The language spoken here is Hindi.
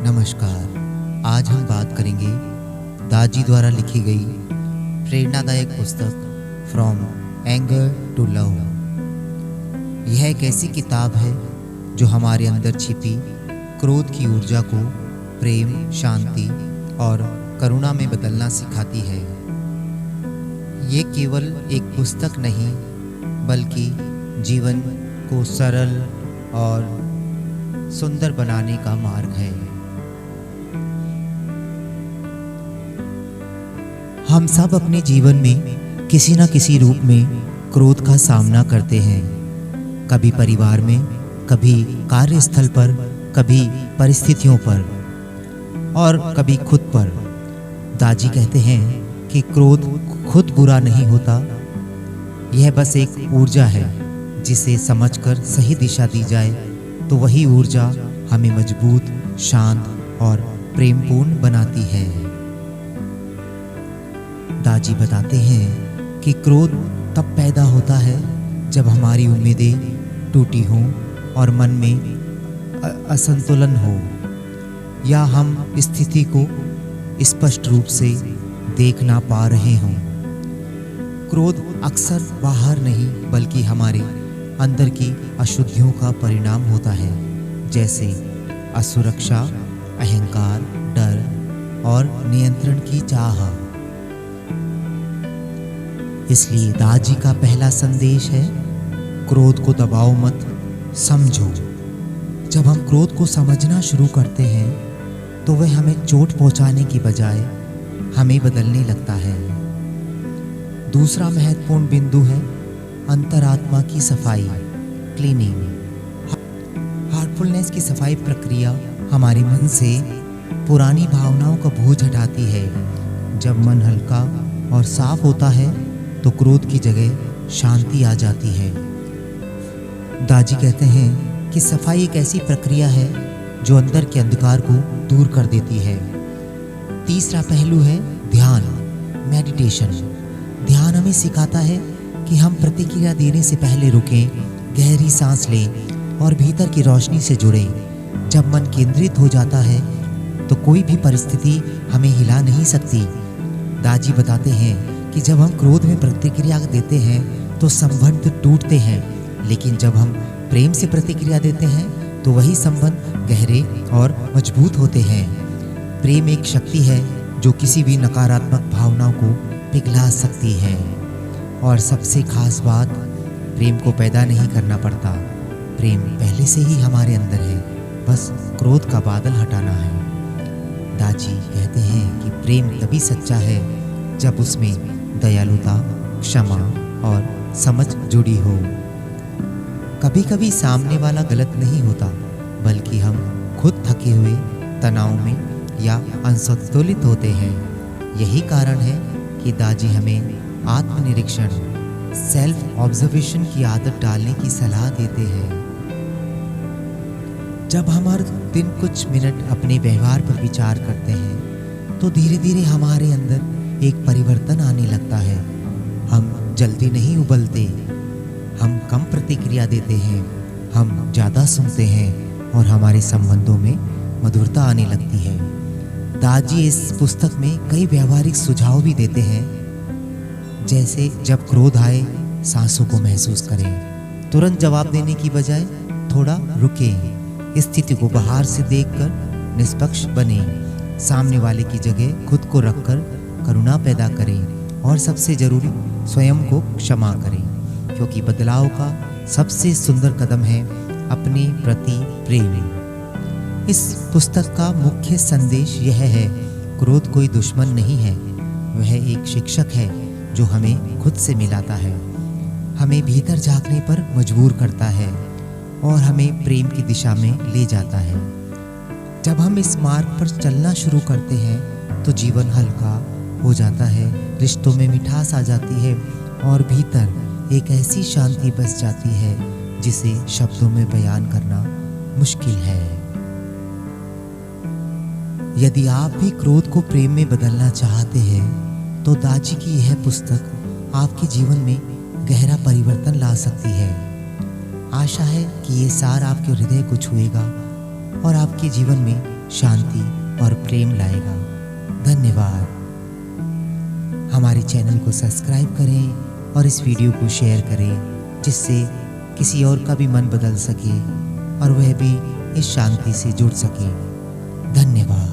नमस्कार। आज हम बात करेंगे दाजी द्वारा लिखी गई प्रेरणादायक पुस्तक फ्रॉम एंगर टू लव। यह एक ऐसी किताब है जो हमारे अंदर छिपी क्रोध की ऊर्जा को प्रेम, शांति और करुणा में बदलना सिखाती है। ये केवल एक पुस्तक नहीं बल्कि जीवन को सरल और सुंदर बनाने का मार्ग है। हम सब अपने जीवन में किसी न किसी रूप में क्रोध का सामना करते हैं। कभी परिवार में, कभी कार्यस्थल पर, कभी परिस्थितियों पर और कभी खुद पर। दाजी कहते हैं कि क्रोध खुद बुरा नहीं होता, यह बस एक ऊर्जा है जिसे समझकर सही दिशा दी जाए तो वही ऊर्जा हमें मजबूत, शांत और प्रेमपूर्ण बनाती है। दाजी बताते हैं कि क्रोध तब पैदा होता है जब हमारी उम्मीदें टूटी हों और मन में असंतुलन हो, या हम स्थिति को स्पष्ट रूप से देख ना पा रहे हों। क्रोध अक्सर बाहर नहीं बल्कि हमारे अंदर की अशुद्धियों का परिणाम होता है, जैसे असुरक्षा, अहंकार, डर और नियंत्रण की चाह। इसलिए दाजी का पहला संदेश है, क्रोध को दबाओ मत, समझो। जब हम क्रोध को समझना शुरू करते हैं तो वह हमें चोट पहुंचाने की बजाय हमें बदलने लगता है। दूसरा महत्वपूर्ण बिंदु है अंतरात्मा की सफाई, क्लीनिंग। हार्टफुलनेस की सफाई प्रक्रिया हमारे मन से पुरानी भावनाओं का बोझ हटाती है। जब मन हल्का और साफ होता है तो क्रोध की जगह शांति आ जाती है। दाजी कहते हैं कि सफाई एक ऐसी प्रक्रिया है जो अंदर के अंधकार को दूर कर देती है। तीसरा पहलू है ध्यान, मेडिटेशन। ध्यान हमें सिखाता है कि हम प्रतिक्रिया देने से पहले रुकें, गहरी सांस लें और भीतर की रोशनी से जुड़ें। जब मन केंद्रित हो जाता है तो कोई भी परिस्थिति हमें हिला नहीं सकती। दाजी बताते हैं कि जब हम क्रोध में प्रतिक्रिया देते हैं तो संबंध टूटते हैं, लेकिन जब हम प्रेम से प्रतिक्रिया देते हैं तो वही संबंध गहरे और मजबूत होते हैं। प्रेम एक शक्ति है जो किसी भी नकारात्मक भावनाओं को पिघला सकती है। और सबसे खास बात, प्रेम को पैदा नहीं करना पड़ता, प्रेम पहले से ही हमारे अंदर है, बस क्रोध का बादल हटाना है। दाजी कहते हैं कि प्रेम तभी सच्चा है जब उसमें दयालुता, क्षमा और समझ जुड़ी हो। कभी कभी सामने वाला गलत नहीं होता, बल्कि हम खुद थके हुए, तनाव में या असंतुलित होते हैं। यही कारण है कि दाजी हमें आत्मनिरीक्षण, सेल्फ ऑब्जर्वेशन की आदत डालने की सलाह देते हैं। जब हम हर दिन कुछ मिनट अपने व्यवहार पर विचार करते हैं तो धीरे धीरे हमारे अंदर एक परिवर्तन आने लगता है। हम जल्दी नहीं उबलते, हम कम प्रतिक्रिया देते हैं, हम ज़्यादा सुनते हैं और हमारे संबंधों में मधुरता आने लगती है। दाजी इस पुस्तक में कई व्यावहारिक सुझाव भी देते हैं, जैसे जब क्रोध आए सांसों को महसूस करें, तुरंत जवाब देने की बजाय थोड़ा रुकें, स्थिति को बाहर से देखकर निष्पक्ष बने, सामने वाले की जगह खुद को रखकर करुणा पैदा करें और सबसे जरूरी स्वयं को क्षमा करें, क्योंकि बदलाव का सबसे सुंदर कदम है अपने प्रति प्रेम। इस पुस्तक का मुख्य संदेश यह है, क्रोध कोई दुश्मन नहीं है, वह एक शिक्षक है जो हमें खुद से मिलाता है, हमें भीतर झांकने पर मजबूर करता है और हमें प्रेम की दिशा में ले जाता है। जब हम इस मार्ग पर चलना शुरू करते हैं तो जीवन हल्का हो जाता है, रिश्तों में मिठास आ जाती है और भीतर एक ऐसी शांति बस जाती है जिसे शब्दों में बयान करना मुश्किल है। यदि आप भी क्रोध को प्रेम में बदलना चाहते हैं तो दाजी की यह पुस्तक आपके जीवन में गहरा परिवर्तन ला सकती है। आशा है कि ये सार आपके हृदय को छुएगा और आपके जीवन में शांति और प्रेम लाएगा। धन्यवाद। हमारे चैनल को सब्सक्राइब करें और इस वीडियो को शेयर करें, जिससे किसी और का भी मन बदल सके और वह भी इस शांति से जुड़ सके। धन्यवाद।